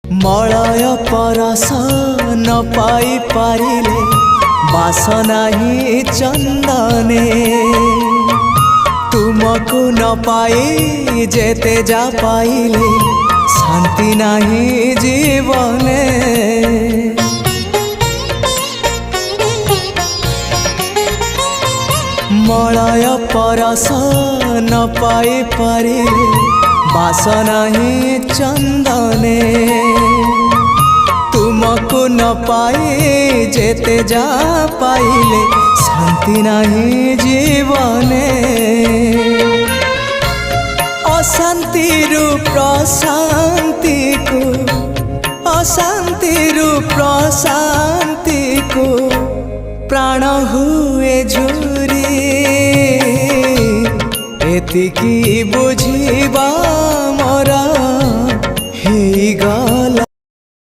Malay परस न पाई पारिले बासना ही चंदने तुमको न पाई जेते जा पाइले शांति नहीं जीवने। मलय परस न पाई पारिले बासना ही चंदने तुमको न पाई जेते जा पाइले शांति नहीं जीवने। अशांति प्रशांति को अशांति प्रशांति को प्राण हुए झुरी एतिकी बुझिबा मोरा